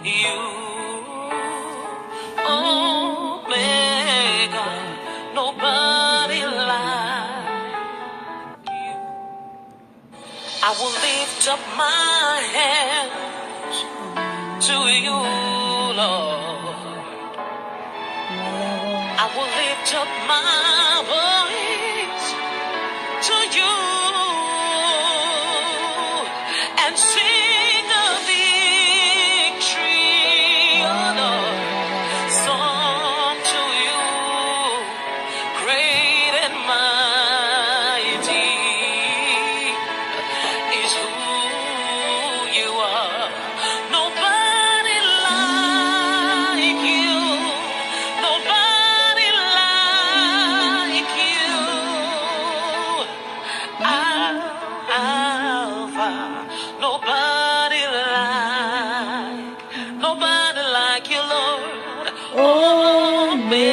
you, Omega, nobody like you. I will lift up my hands to you, Lord. I will lift up my voice to you and sing a victory, song to you, great and mighty is who you are. Nobody like you, nobody like you. Alpha, nobody like you, Lord. Omega,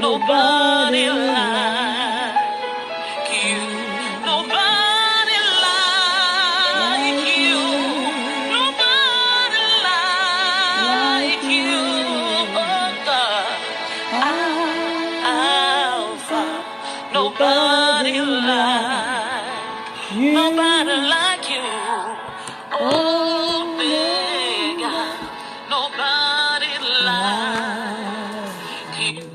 nobody like you, nobody like you, nobody like you, oh God. Alpha, nobody like you, Omega, nobody like you.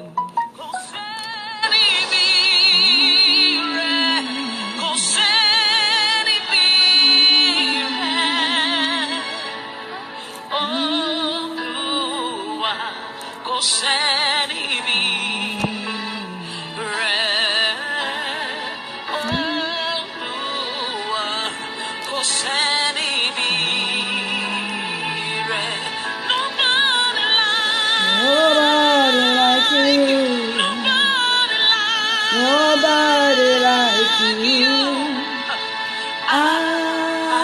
Nobody like you.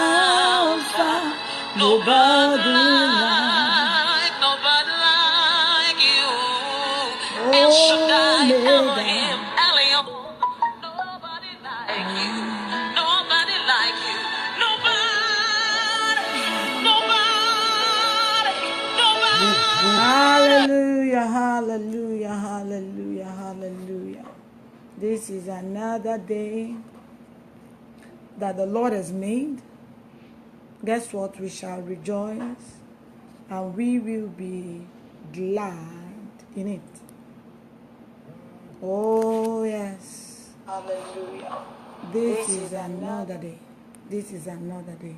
Alpha, nobody like you. El Shaddai, Elohim, Elion. Nobody like you. Nobody like you. Nobody. Hallelujah, hallelujah, hallelujah, hallelujah. This is another day that the Lord has made. Guess what? We shall rejoice and we will be glad in it. Oh, yes. Hallelujah. This is another day. This is another day.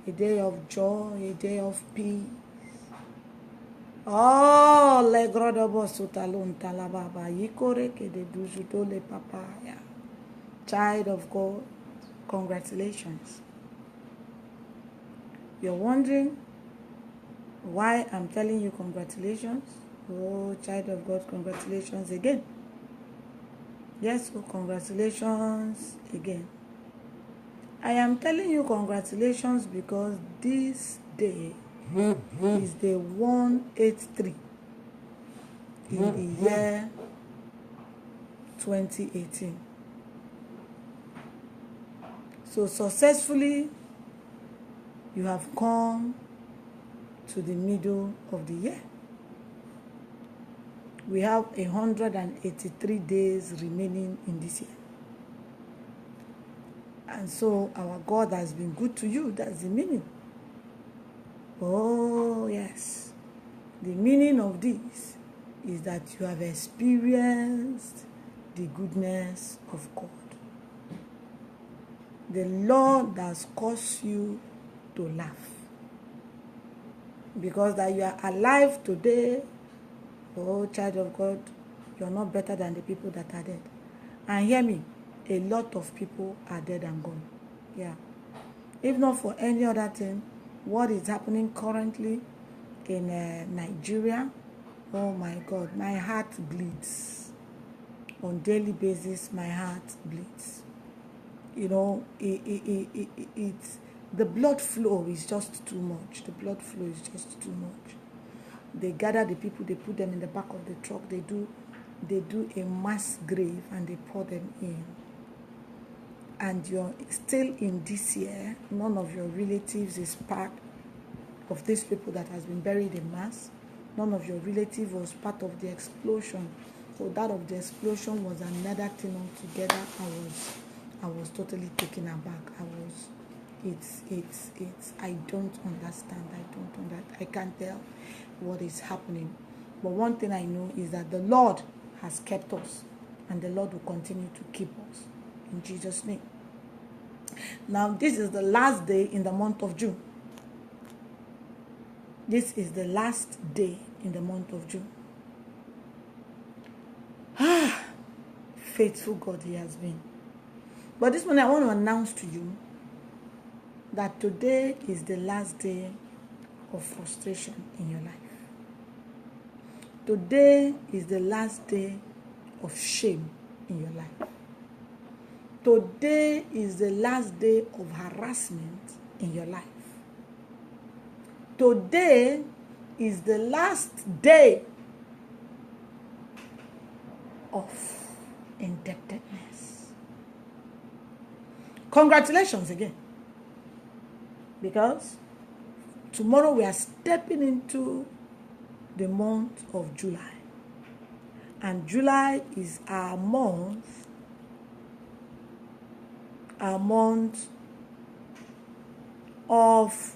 A day of joy, a day of peace. Oh, le grodobo sutalun talababa yikore kede dujutole papaya. Child of God, congratulations. You're wondering why I'm telling you congratulations? Oh, child of God, congratulations again. Yes, oh, congratulations again. I am telling you congratulations because this day is the 183 in the year 2018. So successfully, you have come to the middle of the year. We have 183 days remaining in this year. And so our God has been good to you. That's the meaning. Oh, yes. The meaning of this is that you have experienced the goodness of God. The Lord has caused you to laugh. Because that you are alive today, oh, child of God, you are not better than the people that are dead. And hear me, a lot of people are dead and gone. Yeah. If not for any other thing, what is happening currently in Nigeria, oh my God, my heart bleeds. On daily basis, my heart bleeds. You know, it's the blood flow is just too much. The blood flow is just too much. They gather the people, they put them in the back of the truck, they do a mass grave and they pour them in. And you're still in this year, none of your relatives is part of these people that has been buried in mass. None of your relative was part of the explosion. So that of the explosion was another thing altogether. I was totally taken aback. I don't understand. I can't tell what is happening. But one thing I know is that the Lord has kept us, and the Lord will continue to keep us. In Jesus' name. Now, this is the last day in the month of June. This is the last day in the month of June. Faithful God He has been. But this morning I want to announce to you that today is the last day of frustration in your life. Today is the last day of shame in your life. Today is the last day of harassment in your life. Today is the last day of indebtedness. Congratulations again. Because tomorrow we are stepping into the month of July. And July is our month of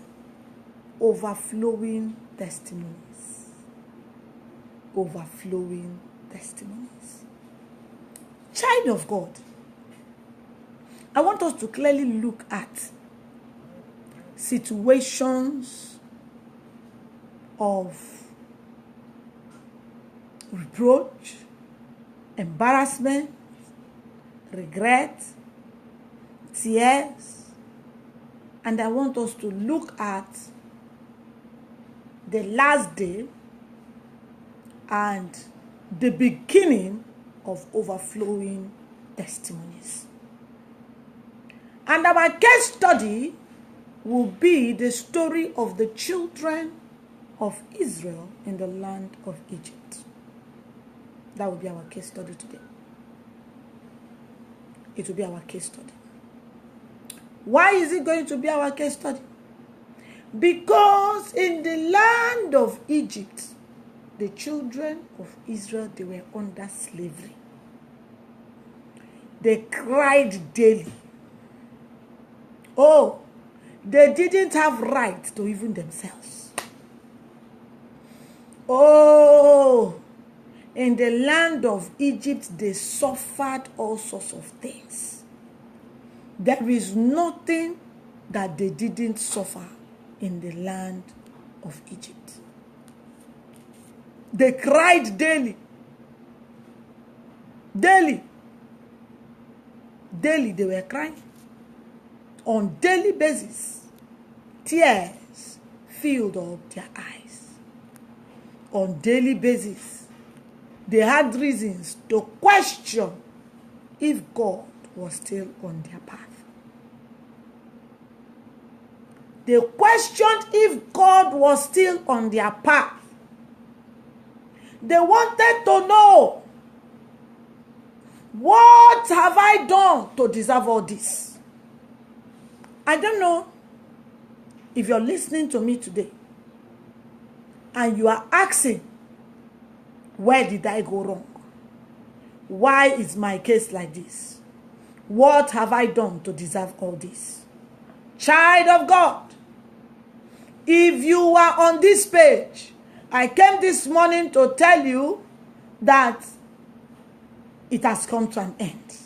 overflowing testimonies. Overflowing testimonies. Child of God, I want us to clearly look at situations of reproach, embarrassment, regret, tears, and I want us to look at the last day and the beginning of overflowing testimonies. And our case study will be the story of the children of Israel in the land of Egypt. That will be our case study today. It will be our case study. Why is it going to be our case study? Because in the land of Egypt, the children of Israel, they were under slavery. They cried daily. Oh, they didn't have right to even themselves. Oh, in the land of Egypt, they suffered all sorts of things. There is nothing that they didn't suffer in the land of Egypt. They cried daily. Daily. Daily they were crying. On daily basis, tears filled up their eyes. On daily basis, they had reasons to question if God was still on their path. They questioned if God was still on their path. They wanted to know, what have I done to deserve all this? I don't know if you're listening to me today and you are asking, where did I go wrong? Why is my case like this? What have I done to deserve all this? Child of God, if you are on this page, I came this morning to tell you that it has come to an end.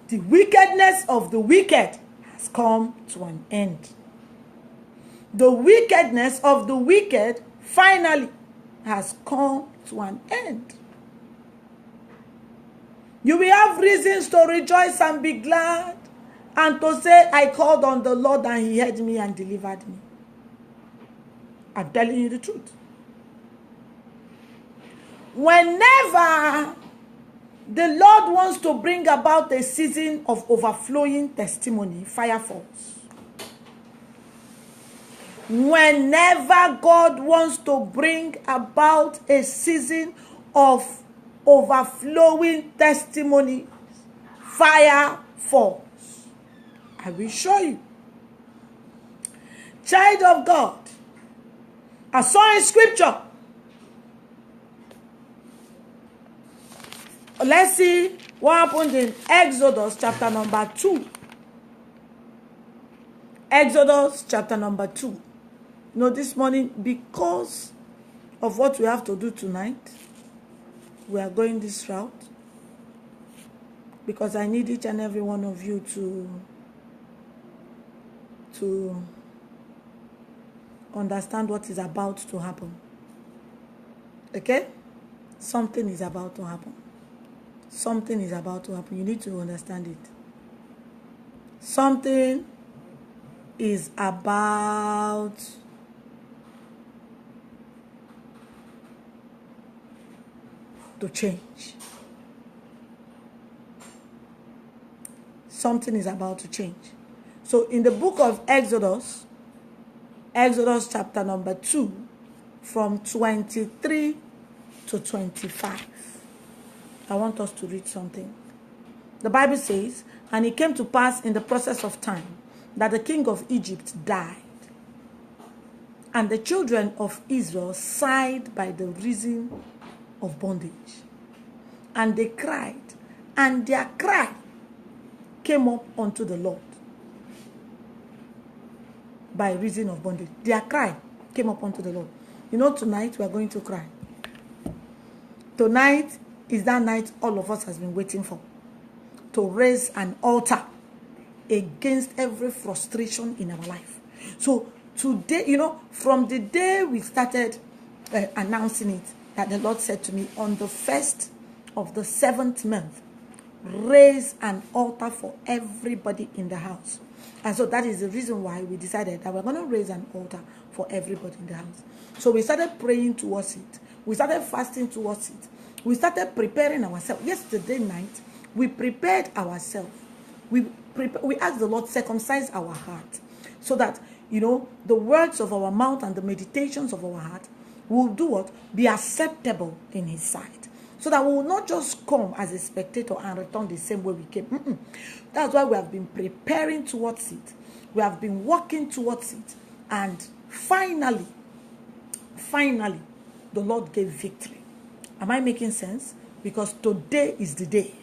The wickedness of the wicked has come to an end. The wickedness of the wicked finally has come to an end. You will have reasons to rejoice and be glad and to say, I called on the Lord and He heard me and delivered me. I'm telling you the truth. Whenever the Lord wants to bring about a season of overflowing testimony, fire falls. Whenever God wants to bring about a season of overflowing testimony, fire falls. I will show you. Child of God, I saw in scripture. Let's see what happened in Exodus chapter number 2. Exodus chapter number 2. You know, this morning, because of what we have to do tonight, we are going this route. Because I need each and every one of you to understand what is about to happen. Okay? Something is about to happen. Something is about to happen. You need to understand it. Something is about to change. Something is about to change. So in the book of Exodus chapter number 2, from 23 to 25, I want us to read something. The Bible says, and it came to pass in the process of time that the king of Egypt died, and the children of Israel sighed by the reason of bondage. And they cried, and their cry came up unto the Lord by reason of bondage. Their cry came up unto the Lord. You know, tonight we are going to cry. Tonight is that night all of us has been waiting for, to raise an altar against every frustration in our life. So today, you know, from the day we started announcing it, that the Lord said to me, on the 1st of the 7th month, raise an altar for everybody in the house. And so that is the reason why we decided that we're going to raise an altar for everybody in the house. So we started praying towards it. We started fasting towards it. We started preparing ourselves. Yesterday night, we prepared ourselves. We asked the Lord circumcise our heart, so that, you know, the words of our mouth and the meditations of our heart will do what? Be acceptable in His sight. So that we will not just come as a spectator and return the same way we came. That's why we have been preparing towards it. We have been working towards it. And finally, the Lord gave victory. Am I making sense? Because today is the day.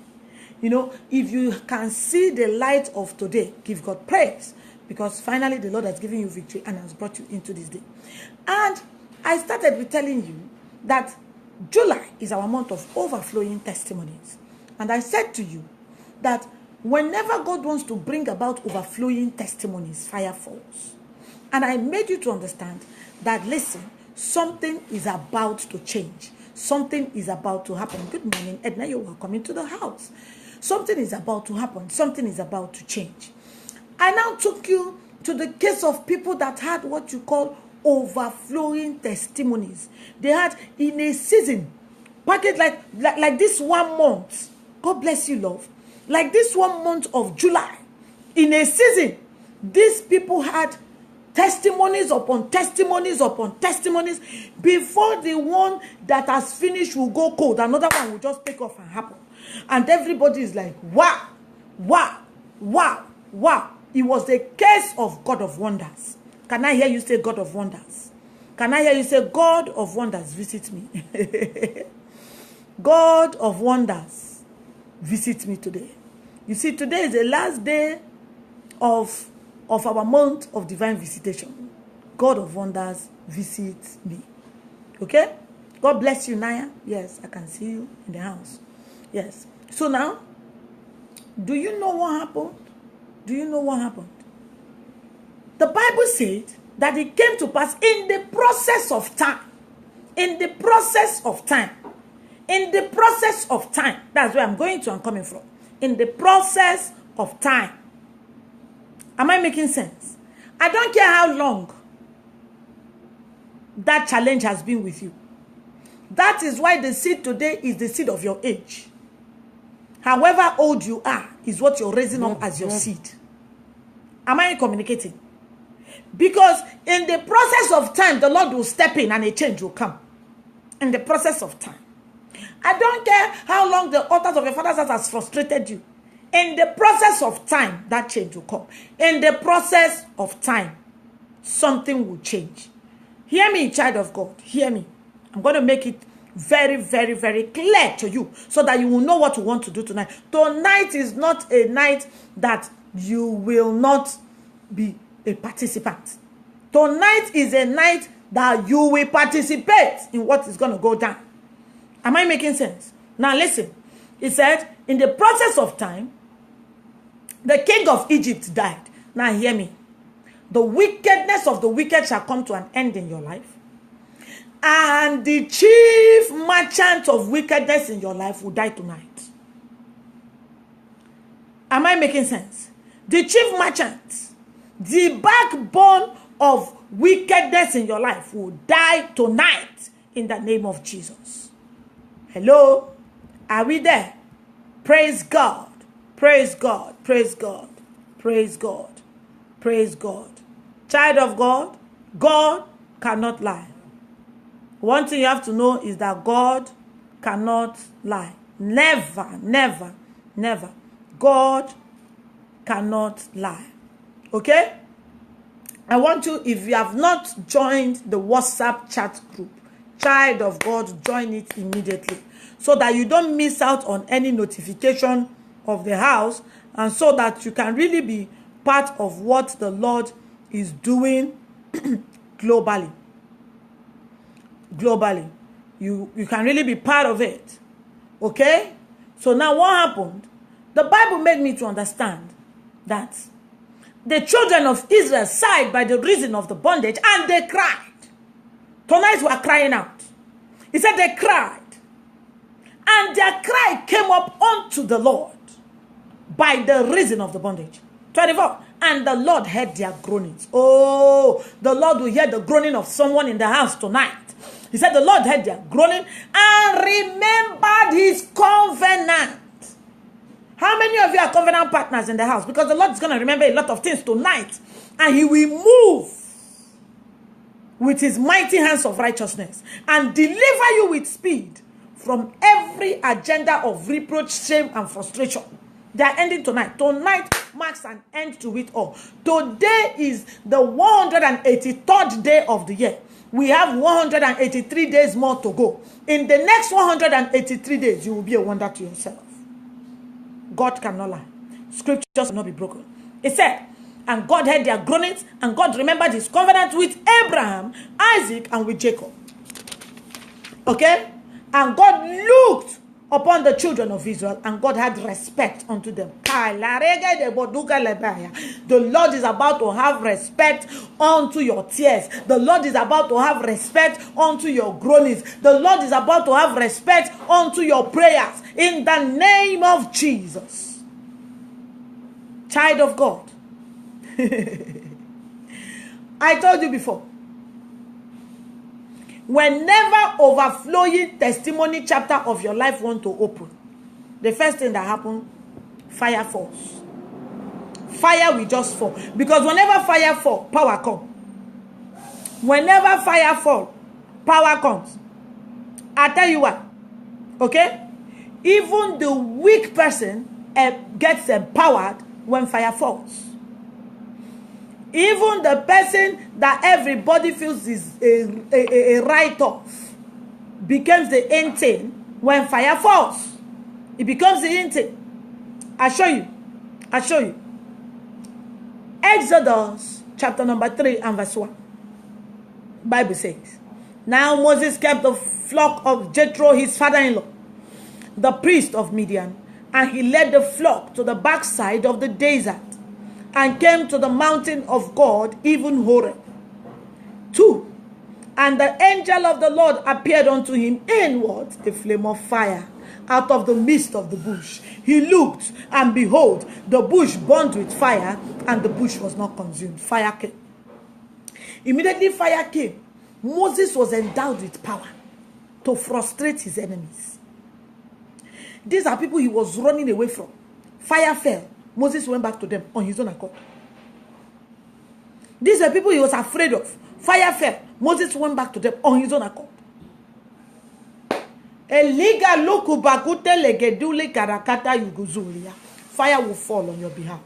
You know, if you can see the light of today, give God praise. Because finally the Lord has given you victory and has brought you into this day. And I started with telling you that July is our month of overflowing testimonies. And I said to you that whenever God wants to bring about overflowing testimonies, fire falls. And I made you to understand that, listen, something is about to change. Something is about to happen. Good morning, Edna. You are coming to the house. Something is about to happen. Something is about to change. I now took you to the case of people that had what you call overflowing testimonies. They had in a season, package like this 1 month. God bless you, love. Like this 1 month of July, in a season, these people had testimonies upon testimonies upon testimonies. Before the one that has finished will go cold, another one will just take off and happen. And everybody is like, wow, wow, wow, wow. It was the case of God of wonders. Can I hear you say God of wonders? Can I hear you say God of wonders, visit me? God of wonders, visit me today. You see, today is the last day of our month of divine visitation. God of wonders, visit me. Okay? God bless you, Naya. Yes, I can see you in the house. Yes. So now, do you know what happened? Do you know what happened? The Bible said that it came to pass in the process of time. In the process of time. In the process of time. That's where I'm going to and coming from. In the process of time. Am I making sense? I don't care how long that challenge has been with you. That is why the seed today is the seed of your age. However old you are is what you're raising up as your seed. Am I communicating? Because in the process of time, the Lord will step in and a change will come. In the process of time. I don't care how long the altars of your father's house has frustrated you. In the process of time, that change will come. In the process of time, something will change. Hear me, child of God. Hear me. I'm going to make it very, very, very clear to you so that you will know what you want to do tonight. Tonight is not a night that you will not be a participant. Tonight is a night that you will participate in what is going to go down. Am I making sense? Now listen. He said, in the process of time, the king of Egypt died. Now hear me. The wickedness of the wicked shall come to an end in your life. And the chief merchant of wickedness in your life will die tonight. Am I making sense? The chief merchant, the backbone of wickedness in your life will die tonight in the name of Jesus. Hello? Are we there? Praise God. Praise God. Praise God. Praise God. Praise God. Child of God, God cannot lie. One thing you have to know is that God cannot lie. Never, never, never. God cannot lie. Okay? I want you, if you have not joined the WhatsApp chat group, child of God, join it immediately so that you don't miss out on any notification of the house, and so that you can really be part of what the Lord is doing globally. You can really be part of it. Okay? So now what happened? The Bible made me to understand that the children of Israel sighed by the reason of the bondage, and they cried. Tonight we are crying out. He said they cried. And their cry came up unto the Lord by the reason of the bondage. 24. And the Lord heard their groanings. Oh, the Lord will hear the groaning of someone in the house tonight. He said the Lord heard their groaning and remembered his covenant. How many of you are covenant partners in the house? Because the Lord is going to remember a lot of things tonight. And he will move with his mighty hands of righteousness and deliver you with speed from every agenda of reproach, shame, and frustration. They are ending tonight. Tonight marks an end to it all. Today is the 183rd day of the year. We have 183 days more to go. In the next 183 days, you will be a wonder to yourself. God cannot lie. Scriptures will not be broken. It said, and God heard their groanings, and God remembered his covenant with Abraham, Isaac, and with Jacob. Okay? And God looked upon the children of Israel, and God had respect unto them. The Lord is about to have respect unto your tears. The Lord is about to have respect unto your groanings. The Lord is about to have respect unto your prayers. In the name of Jesus. Child of God. I told you before. Whenever overflowing testimony chapter of your life want to open, the first thing that happens, fire falls. Fire will just fall. Because whenever fire falls, power comes. Whenever fire falls, power comes. I tell you what, okay? Even the weak person gets empowered when fire falls. Even the person that everybody feels is a write-off becomes the end thing when fire falls. It becomes the end thing. I'll show you. Exodus chapter number 3 and verse 1. Bible says, now Moses kept the flock of Jethro, his father-in-law, the priest of Midian, and he led the flock to the backside of the desert, and came to the mountain of God, even Horeb. 2. And the angel of the Lord appeared unto him in what? A flame of fire out of the midst of the bush. He looked, and behold, the bush burned with fire, and the bush was not consumed. Fire came. Immediately fire came. Moses was endowed with power to frustrate his enemies. These are people he was running away from. Fire fell. Moses went back to them on his own accord. These are people he was afraid of. Fire fell. Moses went back to them on his own accord. Fire will fall on your behalf.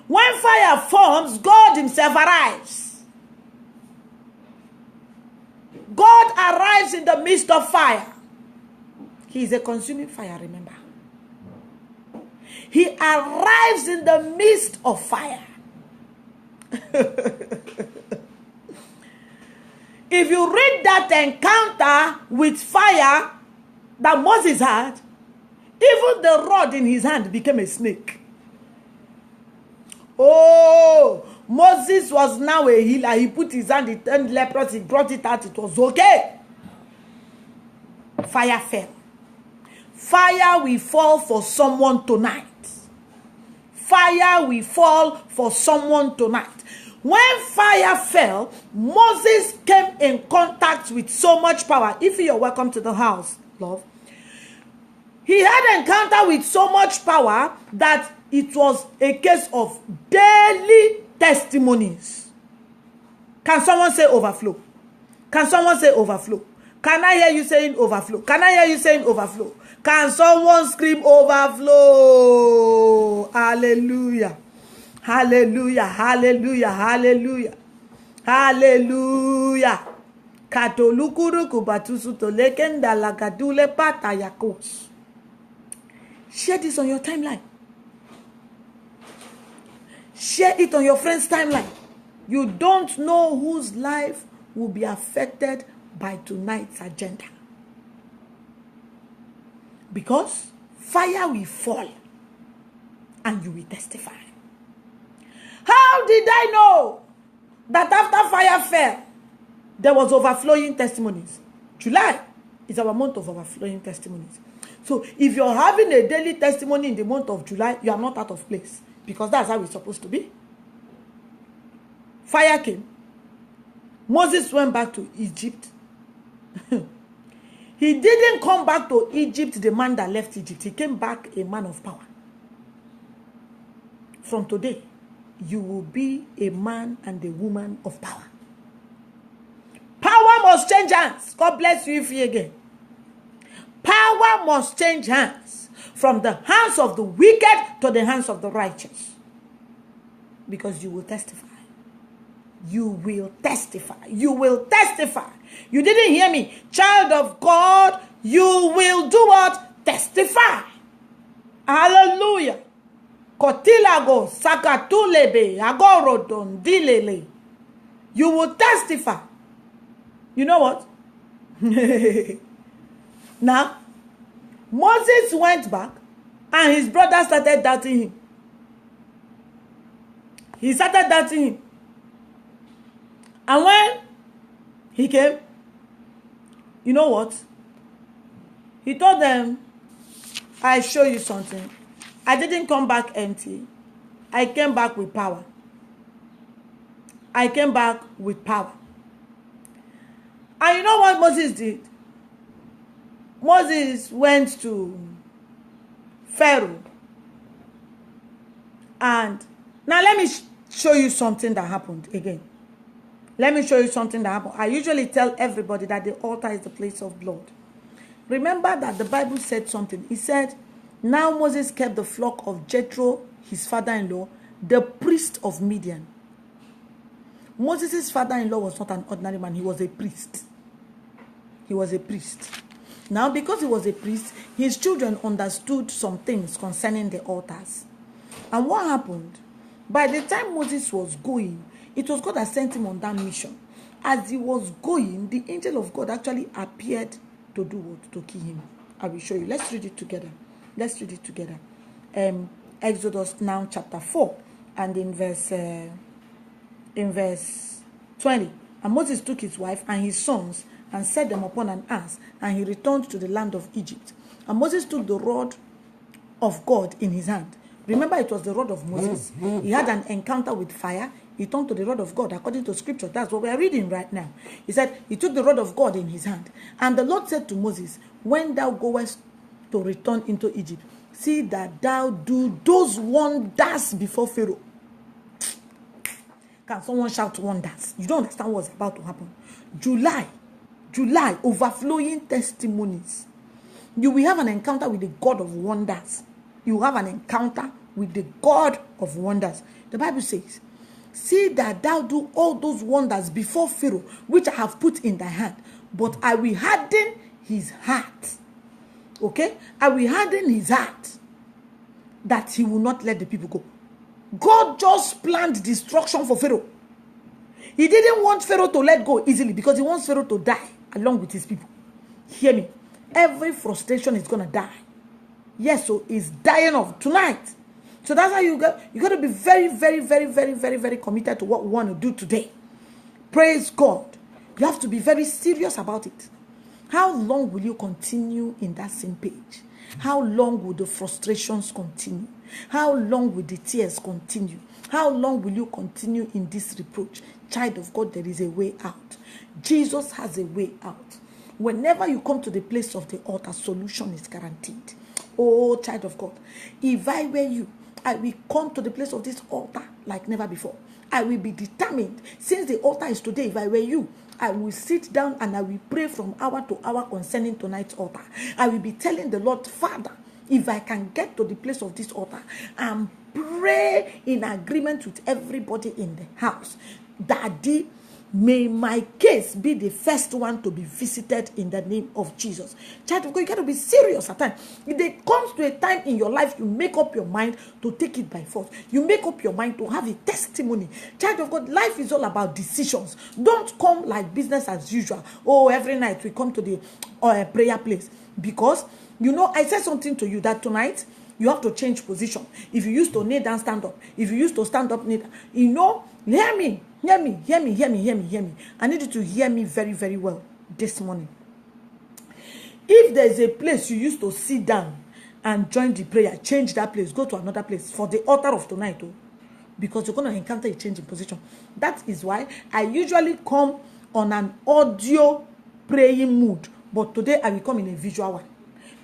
When fire forms, God himself arrives. God arrives in the midst of fire. He is a consuming fire, remember. He arrives in the midst of fire. If you read that encounter with fire that Moses had, even the rod in his hand became a snake. Oh, Moses was now a healer. He put his hand, it turned leprous, he brought it out, it was okay. Fire fell. Fire will fall for someone tonight. Fire will fall for someone tonight. When fire fell, Moses came in contact with so much power. If you're welcome to the house, love. He had encounter with so much power that it was a case of daily testimonies. Can someone say overflow? Can someone say overflow? Can I hear you saying overflow? Can I hear you saying overflow? Can someone scream overflow? Hallelujah. Hallelujah. Hallelujah. Hallelujah. Hallelujah. Katolukuru kubatusu tolekenda lagadule pata yakos. Share this on your timeline. Share it on your friend's timeline. You don't know whose life will be affected by tonight's agenda. Because fire will fall and you will testify. How did I know that after fire fell, there was overflowing testimonies? July is our month of overflowing testimonies. So if you're having a daily testimony in the month of July, you are not out of place. Because that's how it's supposed to be. Fire came. Moses went back to Egypt. He didn't come back to Egypt, the man that left Egypt. He came back a man of power. From today, you will be a man and a woman of power. Power must change hands. God bless you if you again. Power must change hands. From the hands of the wicked to the hands of the righteous. Because you will testify. You will testify. You will testify. You didn't hear me. Child of God, you will do what? Testify. Hallelujah. Kotilago sakatulebe agorodon dilele. You will testify. You know what? Now, Moses went back and his brother started doubting him. He started doubting him. And when he came, you know what? He told them, I show you something. I didn't come back empty. I came back with power. I came back with power. And you know what Moses did? Moses went to Pharaoh. And now let me show you something that happened again. Let me show you something that happened. I usually tell everybody that the altar is the place of blood. Remember that the Bible said something. It said, now Moses kept the flock of Jethro, his father-in-law, the priest of Midian. Moses' father-in-law was not an ordinary man. He was a priest. He was a priest. Now, because he was a priest, his children understood some things concerning the altars. And what happened? By the time Moses was going, it was God that sent him on that mission. As he was going, the angel of God actually appeared to do what? To kill him. I will show you. Let's read it together. Let's read it together. Exodus now chapter 4 and in verse 20. And Moses took his wife and his sons and set them upon an ass, and he returned to the land of Egypt. And Moses took the rod of God in his hand. Remember, it was the rod of Moses. He had an encounter with fire. He turned to the rod of God according to scripture. That's what we are reading right now. He said, he took the rod of God in his hand. And the Lord said to Moses, when thou goest to return into Egypt, see that thou do those wonders before Pharaoh. Can someone shout wonders? You don't understand what's about to happen. July, overflowing testimonies. You will have an encounter with the God of wonders. You have an encounter with the God of wonders. The Bible says, See that thou do all those wonders before Pharaoh, which I have put in thy hand. But I will harden his heart. Okay? I will harden his heart, that he will not let the people go. God just planned destruction for Pharaoh. He didn't want Pharaoh to let go easily, because he wants Pharaoh to die along with his people. Hear me. Every frustration is going to die. Yes, so it's dying off tonight. So that's how you got to be very, very, very, very, very, very committed to what we want to do today. Praise God. You have to be very serious about it. How long will you continue in that same page? How long will the frustrations continue? How long will the tears continue? How long will you continue in this reproach? Child of God, there is a way out. Jesus has a way out. Whenever you come to the place of the altar, solution is guaranteed. Oh, child of God, if I were you, I will come to the place of this altar like never before. I will be determined. Since the altar is today, if I were you, I will sit down and I will pray from hour to hour concerning tonight's altar. I will be telling the Lord, Father, if I can get to the place of this altar and pray in agreement with everybody in the house, Daddy, may my case be the first one to be visited in the name of Jesus. Child of God, you got to be serious at times. If there comes to a time in your life, you make up your mind to take it by force. You make up your mind to have a testimony. Child of God, life is all about decisions. Don't come like business as usual. Oh, every night we come to the prayer place. Because, you know, I said something to you that tonight, you have to change position. If you used to kneel down, stand up. If you used to stand up, kneel down. You know, hear me. Hear me, hear me, hear me, hear me, hear me. I need you to hear me very, very well this morning. If there is a place you used to sit down and join the prayer, change that place, go to another place for the altar of tonight, because you're going to encounter a change in position. That is why I usually come on an audio praying mood, but today I will come in a visual one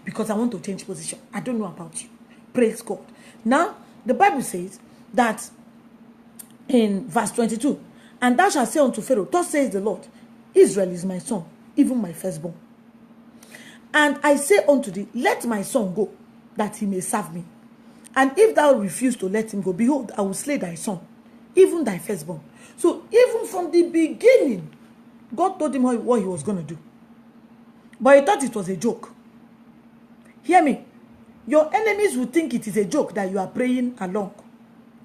because I want to change position. I don't know about you. Praise God. Now, the Bible says that in verse 22, and thou shalt say unto Pharaoh, thus says the Lord, Israel is my son, even my firstborn. And I say unto thee, let my son go, that he may serve me. And if thou refuse to let him go, behold, I will slay thy son, even thy firstborn. So even from the beginning, God told him what he was going to do. But he thought it was a joke. Hear me. Your enemies will think it is a joke that you are praying along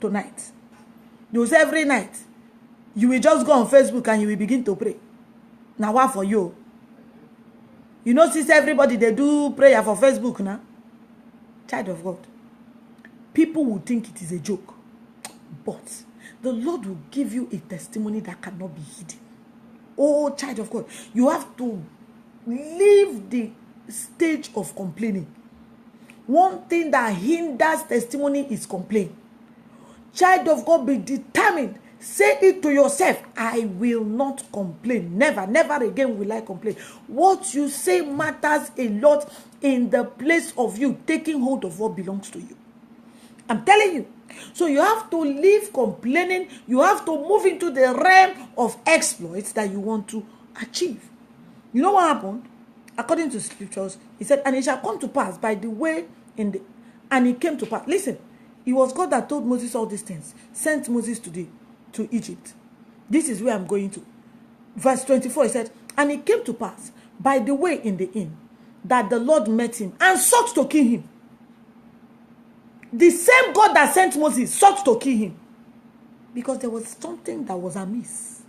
tonight. You will say every night, you will just go on Facebook and you will begin to pray. Now what for you? You know, since everybody, they do prayer for Facebook now. Child of God. People will think it is a joke. But the Lord will give you a testimony that cannot be hidden. Oh, child of God. You have to leave the stage of complaining. One thing that hinders testimony is complaint. Child of God, be determined. Say it to yourself. I will not complain. Never, never again will I complain. What you say matters a lot in the place of you taking hold of what belongs to you. I'm telling you. So you have to leave complaining. You have to move into the realm of exploits that you want to achieve. You know what happened? According to scriptures, he said, and it shall come to pass by the way in the... And it came to pass. Listen. It was God that told Moses all these things. Sent Moses to Egypt. This is where I'm going to. Verse 24, he said, and it came to pass by the way in the inn that the Lord met him and sought to kill him. The same God that sent Moses sought to kill him. Because there was something that was amiss.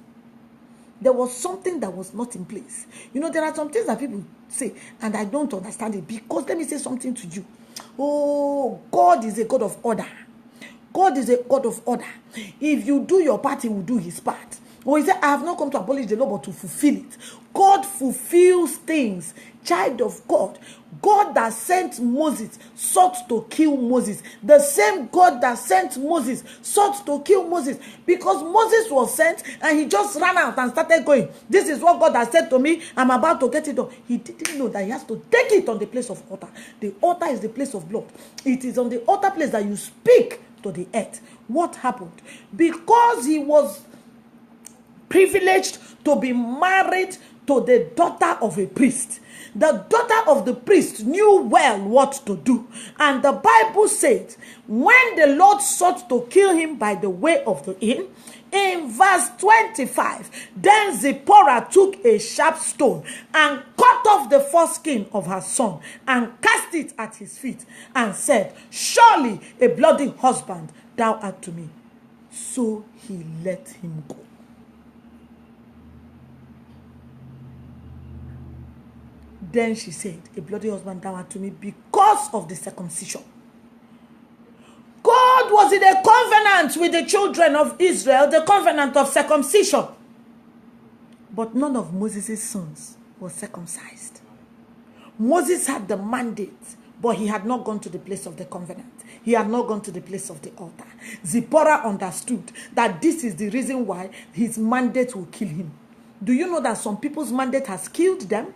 There was something that was not in place. You know, there are some things that people say, and I don't understand it. Because let me say something to you. Oh, God is a God of order. God is a God of order. If you do your part, he will do his part. Oh, he said, I have not come to abolish the law, but to fulfill it. God fulfills things. Child of God. God that sent Moses sought to kill Moses. The same God that sent Moses sought to kill Moses. Because Moses was sent and he just ran out and started going. This is what God has said to me. I'm about to get it done. He didn't know that he has to take it on the place of altar. The altar is the place of blood. It is on the altar place that you speak to the earth. What happened? Because he was privileged to be married to the daughter of a priest. The daughter of the priest knew well what to do. And the Bible said, when the Lord sought to kill him by the way of the inn, In verse 25, then Zipporah took a sharp stone and cut off the foreskin of her son and cast it at his feet and said, surely a bloody husband thou art to me. So he let him go. Then she said, a bloody husband thou art to me because of the circumcision. God was in a covenant with the children of Israel, the covenant of circumcision. But none of Moses' sons was circumcised. Moses had the mandate, but he had not gone to the place of the covenant. He had not gone to the place of the altar. Zipporah understood that this is the reason why his mandate will kill him. Do you know that some people's mandate has killed them?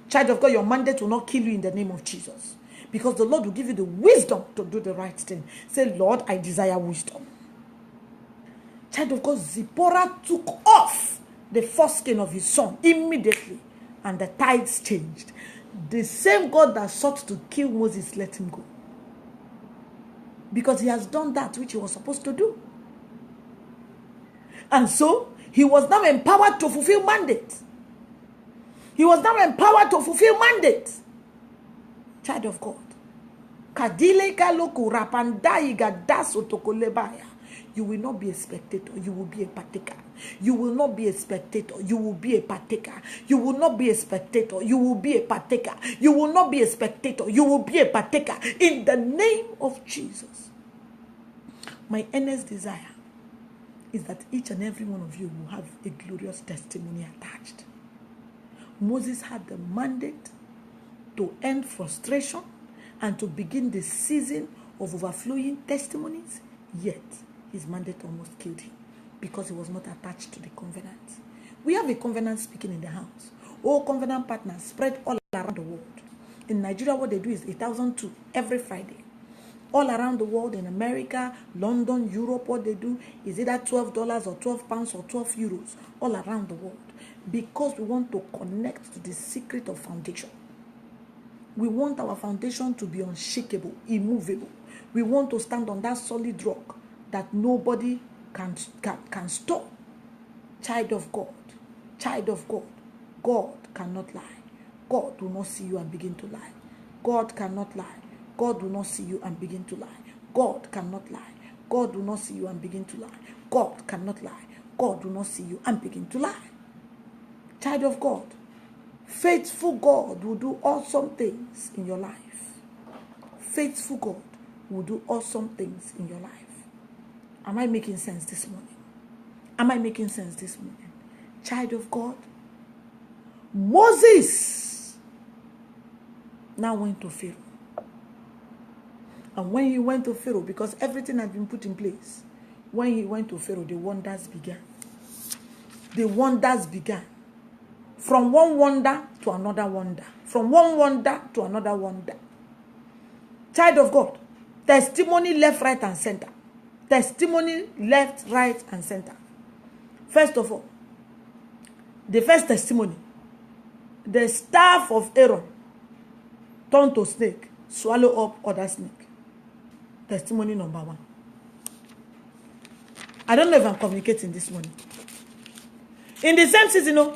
Child of God, your mandate will not kill you in the name of Jesus. Because the Lord will give you the wisdom to do the right thing. Say, Lord, I desire wisdom. Child of God, Zipporah took off the foreskin of his son immediately. And the tides changed. The same God that sought to kill Moses let him go. Because he has done that which he was supposed to do. And so, he was now empowered to fulfill mandate. He was now empowered to fulfill mandate. Child of God. You will not be a spectator. You will be a partaker. You will not be a spectator. You will be a partaker. You will not be a spectator. You will be a partaker. You will not be a spectator. You will be a partaker. In the name of Jesus. My earnest desire is that each and every one of you will have a glorious testimony attached. Moses had the mandate to end frustration and to begin the season of overflowing testimonies, yet his mandate almost killed him because he was not attached to the covenant. We have a covenant speaking in the house. All covenant partners spread all around the world. In Nigeria, what they do is 1,002 every Friday. All around the world, in America, London, Europe, what they do is either $12 or 12 pounds or 12 euros all around the world, because we want to connect to the secret of foundation. We want our foundation to be unshakable, immovable. We want to stand on that solid rock that nobody can stop. Child of God, God cannot lie. God will not see you and begin to lie. God cannot lie. God will not see you and begin to lie. God cannot lie. God will not see you and begin to lie. God cannot lie. God will not see you and begin to lie. Child of God, faithful God will do awesome things in your life. Faithful God will do awesome things in your life. Am I making sense this morning? Am I making sense this morning? Child of God, Moses now went to Pharaoh. And when he went to Pharaoh, because everything had been put in place, when he went to Pharaoh, the wonders began. The wonders began. From one wonder to another wonder. From one wonder to another wonder. Child of God, testimony left, right, and center. Testimony left, right, and center. First of all, the first testimony, the staff of Aaron turned to snake, swallow up other snake. Testimony number 1. I don't know if I'm communicating this morning. In the same season,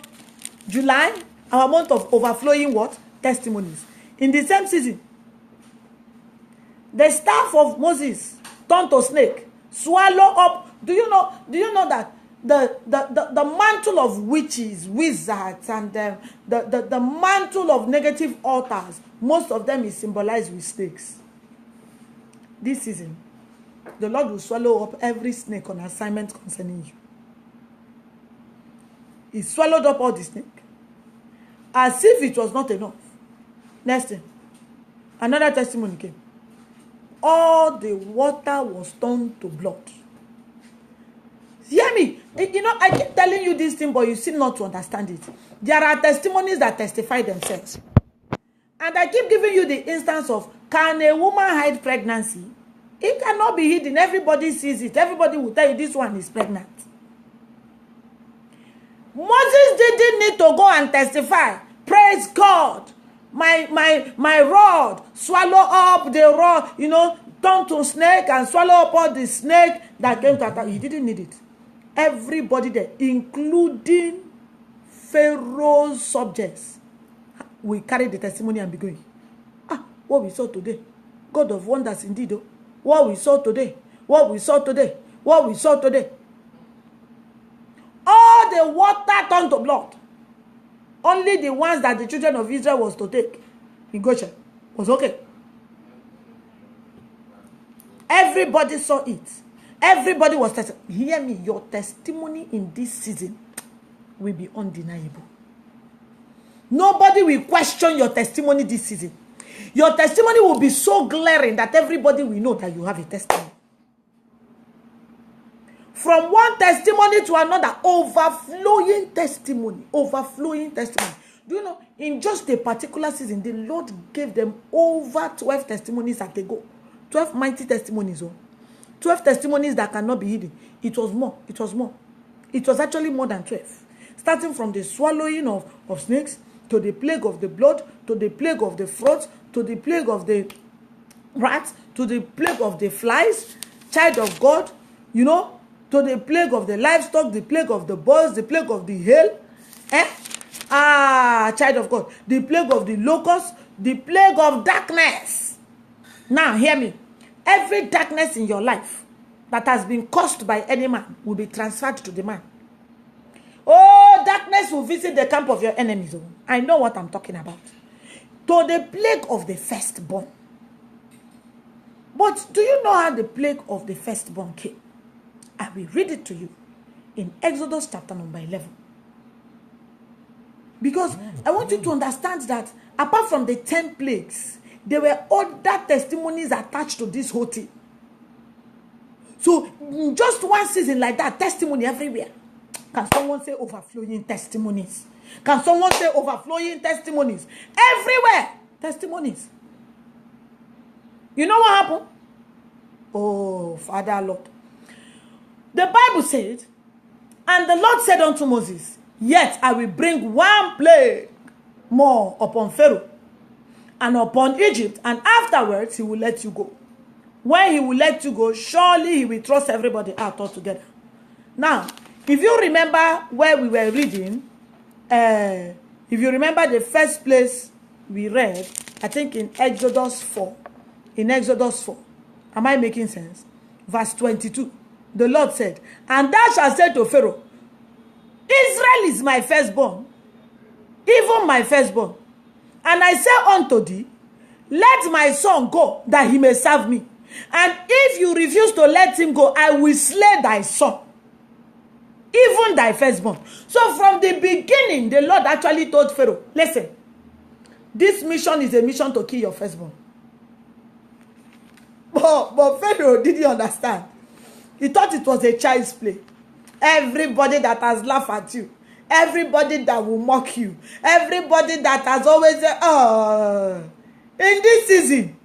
July, our month of overflowing what? Testimonies. In the same season, the staff of Moses turned to snake, swallow up. Do you know that the mantle of witches, wizards, and the mantle of negative altars, most of them is symbolized with snakes. This season, the Lord will swallow up every snake on assignment concerning you. He swallowed up all the snake. As if it was not enough. Next thing, another testimony came. All the water was turned to blood. Hear me. I keep telling you this thing, but you seem not to understand it. There are testimonies that testify themselves. And I keep giving you the instance of, can a woman hide pregnancy? It cannot be hidden. Everybody sees it. Everybody will tell you this one is pregnant. Moses didn't need to go and testify. Praise God. My rod, swallow up the rod, turn to snake and swallow up all the snake that came to attack. He didn't need it. Everybody there, including Pharaoh's subjects, will carry the testimony and be going, what we saw today, God of wonders indeed. Oh. What we saw today, what we saw today, what we saw today. All the water turned to blood. Only the ones that the children of Israel was to take in Goshen was okay. Everybody saw it. Everybody was tested. Hear me, your testimony in this season will be undeniable. Nobody will question your testimony this season. Your testimony will be so glaring that everybody will know that you have a testimony. From one testimony to another, overflowing testimony. Overflowing testimony. Do you know, in just a particular season, the Lord gave them over 12 testimonies at a go. 12 mighty testimonies. 12 testimonies that cannot be hidden. It was more. It was more. It was actually more than 12. Starting from the swallowing of snakes, to the plague of the blood, to the plague of the frogs, to the plague of the rats, to the plague of the flies, child of God, you know, to the plague of the livestock, the plague of the birds, the plague of the hail, child of God, the plague of the locusts, the plague of darkness. Now, hear me. Every darkness in your life that has been caused by any man will be transferred to the man. Oh, darkness will visit the camp of your enemies. I know what I'm talking about. To the plague of the firstborn. But do you know how the plague of the firstborn came? I will read it to you in Exodus chapter number 11. Because I want you to understand that apart from the 10 plagues, there were other testimonies attached to this whole thing. So, just one season like that, testimony everywhere. Can someone say overflowing testimonies? Can someone say overflowing testimonies? Everywhere, testimonies. You know what happened? Oh, Father Lord. The Bible said, and the Lord said unto Moses, yet I will bring one plague more upon Pharaoh and upon Egypt, and afterwards he will let you go. When he will let you go, surely he will thrust everybody out altogether. Now, if you remember where we were reading, if you remember the first place we read, I think in Exodus 4. In Exodus 4. Am I making sense? Verse 22. The Lord said, and thou shalt say to Pharaoh, Israel is my firstborn, even my firstborn. And I say unto thee, let my son go, that he may serve me. And if you refuse to let him go, I will slay thy son, even thy firstborn. So from the beginning, the Lord actually told Pharaoh, listen, this mission is a mission to kill your firstborn. But Pharaoh didn't understand. He thought it was a child's play. Everybody that has laughed at you, everybody that will mock you, everybody that has always said, in this season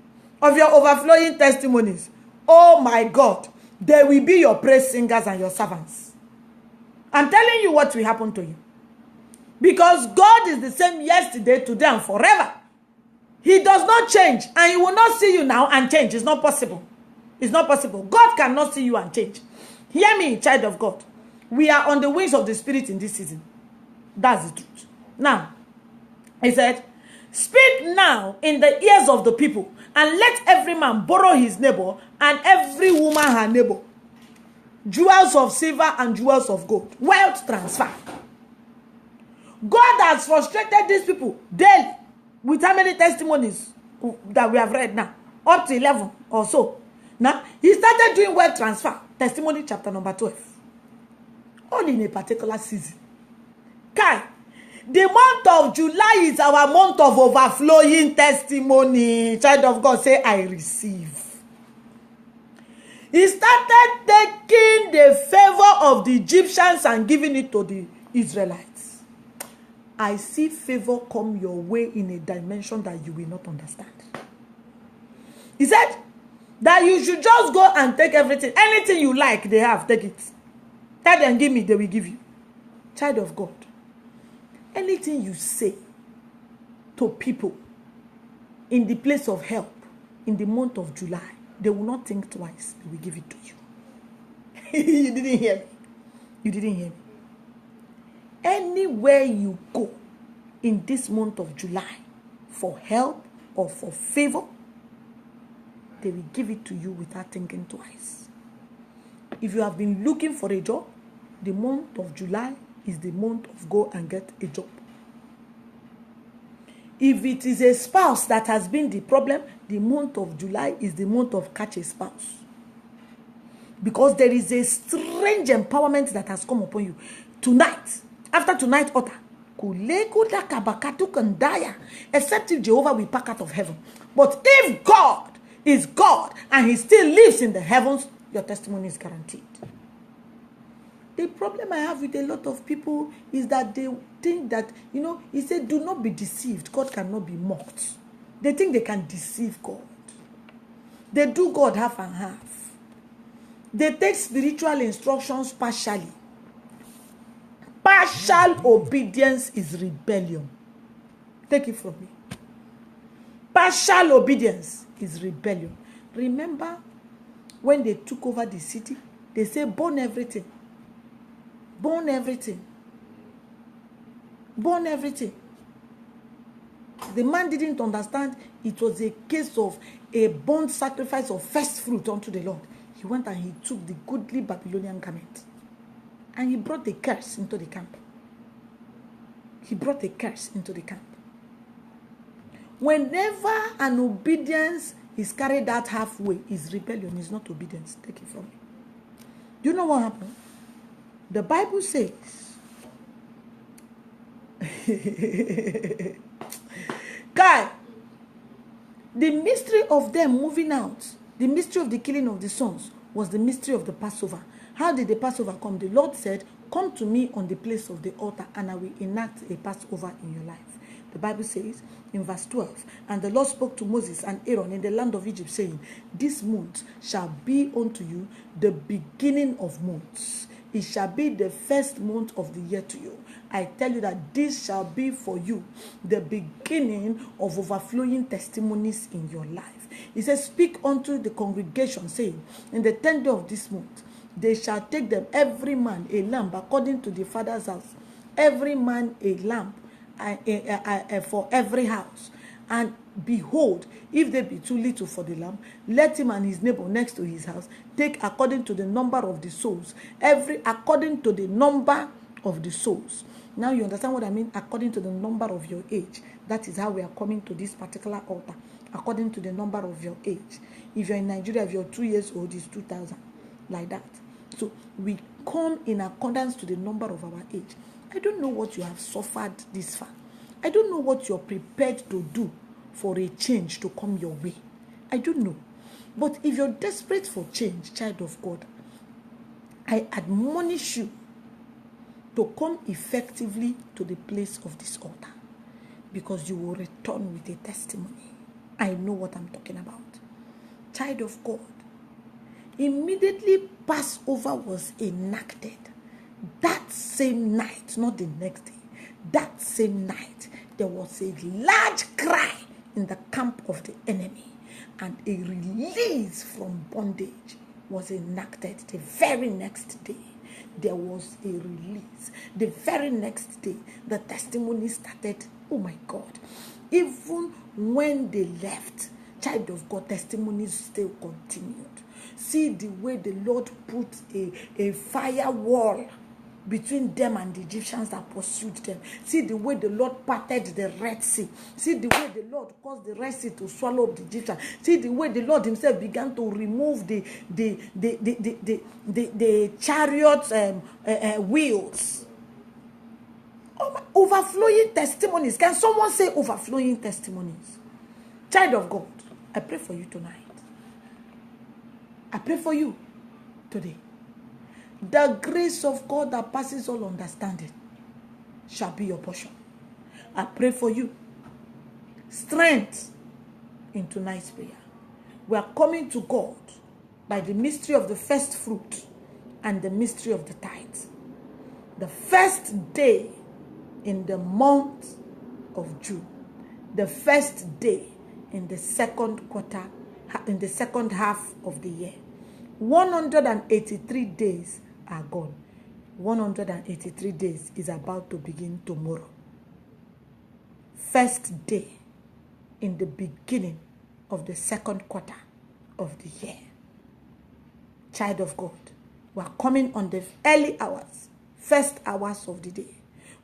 of your overflowing testimonies, oh my God, they will be your praise singers and your servants. I'm telling you what will happen to you. Because God is the same yesterday, today, and forever. He does not change, and he will not see you now and change. It's not possible. It's not possible. God cannot see you and change. Hear me, child of God. We are on the wings of the Spirit in this season. That's the truth. Now, he said, speak now in the ears of the people, and let every man borrow his neighbor, and every woman her neighbor, jewels of silver and jewels of gold. Wealth transfer. God has frustrated these people daily with how many testimonies that we have read now? Up to 11 or so. Now, he started doing wealth transfer. Testimony chapter number 12. All in a particular season. Kai, the month of July is our month of overflowing testimony. Child of God, say, I receive. He started taking the favor of the Egyptians and giving it to the Israelites. I see favor come your way in a dimension that you will not understand. He said that you should just go and take everything. Anything you like, they have, take it. Tell them, give me, they will give you. Child of God, anything you say to people in the place of help in the month of July, they will not think twice. They will give it to you. You didn't hear me. You didn't hear me. Anywhere you go in this month of July for help or for favor, they will give it to you without thinking twice. If you have been looking for a job, the month of July is the month of go and get a job. If it is a spouse that has been the problem, the month of July is the month of catch a spouse. Because there is a strange empowerment that has come upon you. Tonight, after tonight's altar, except if Jehovah will pack out of heaven. But if God is God and he still lives in the heavens, your testimony is guaranteed. The problem I have with a lot of people is that they think that, he said, do not be deceived. God cannot be mocked. They think they can deceive God. They do God half and half. They take spiritual instructions partially. Partial obedience is rebellion. Take it from me. Partial obedience is rebellion. Remember when they took over the city, they said, burn everything. Burn everything. Burn everything. The man didn't understand it was a case of a burnt sacrifice of first fruit unto the Lord. He went and he took the goodly Babylonian garment and he brought the curse into the camp. He brought the curse into the camp. Whenever an obedience is carried out halfway, is rebellion, is not obedience. Take it from me. Do you know what happened? The Bible says, God, the mystery of them moving out, the mystery of the killing of the sons, was the mystery of the Passover. How did the Passover come? The Lord said, come to me on the place of the altar and I will enact a Passover in your life. The Bible says in verse 12, and the Lord spoke to Moses and Aaron in the land of Egypt, saying, this month shall be unto you the beginning of months. It shall be the first month of the year to you. I tell you that this shall be for you the beginning of overflowing testimonies in your life. He says, speak unto the congregation, saying, in the 10th day of this month, they shall take them every man a lamb according to the father's house, every man a lamb for every house. And behold, if they be too little for the lamb, let him and his neighbor next to his house take according to the number of the souls, according to the number of the souls. Now you understand what I mean? According to the number of your age. That is how we are coming to this particular altar. According to the number of your age. If you're in Nigeria, if you're 2 years old, it's 2,000. Like that. So we come in accordance to the number of our age. I don't know what you have suffered this far. I don't know what you're prepared to do for a change to come your way. I don't know. But if you're desperate for change, child of God, I admonish you to come effectively to the place of this altar, because you will return with a testimony. I know what I'm talking about. Child of God, immediately Passover was enacted. That same night, not the next day, that same night, there was a large cry in the camp of the enemy, and a release from bondage was enacted. The very next day, there was a release. The very next day, the testimony started. Oh my God. Even when they left, child of God, testimonies still continued. See the way the Lord put a firewall between them and the Egyptians that pursued them. See the way the Lord parted the Red Sea. See the way the Lord caused the Red Sea to swallow up the Egyptians. See the way the Lord himself began to remove the chariot wheels. Overflowing testimonies. Can someone say overflowing testimonies? Child of God, I pray for you tonight. I pray for you today. The grace of God that passes all understanding shall be your portion. I pray for you strength in tonight's prayer. We are coming to God by the mystery of the first fruit and the mystery of the tithe. The first day in the month of June, the first day in the second quarter, in the second half of the year. 183 days are gone. 183 days is about to begin tomorrow. First day in the beginning of the second quarter of the year. Child of God, we are coming on the early hours, first hours of the day.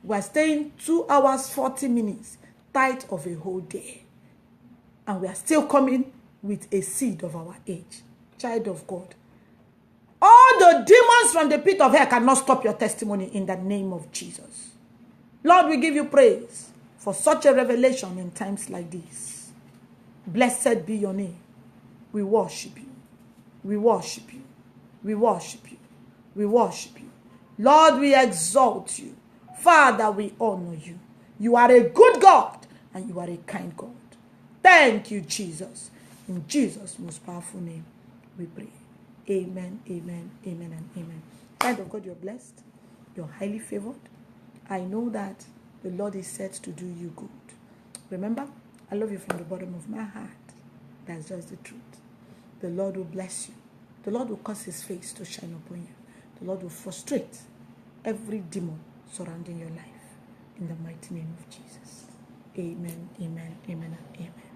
We are staying 2 hours, 40 minutes, tight of a whole day. And we are still coming with a seed of our age. Child of God, all the demons from the pit of hell cannot stop your testimony in the name of Jesus. Lord, we give you praise for such a revelation in times like this. Blessed be your name. We worship you. We worship you. We worship you. We worship you. Lord, we exalt you. Father, we honor you. You are a good God and you are a kind God. Thank you, Jesus. In Jesus' most powerful name, we pray. Amen, amen, amen, and amen. Child of God, you're blessed. You're highly favored. I know that the Lord is set to do you good. Remember, I love you from the bottom of my heart. That's just the truth. The Lord will bless you. The Lord will cause his face to shine upon you. The Lord will frustrate every demon surrounding your life. In the mighty name of Jesus. Amen, amen, amen, and amen.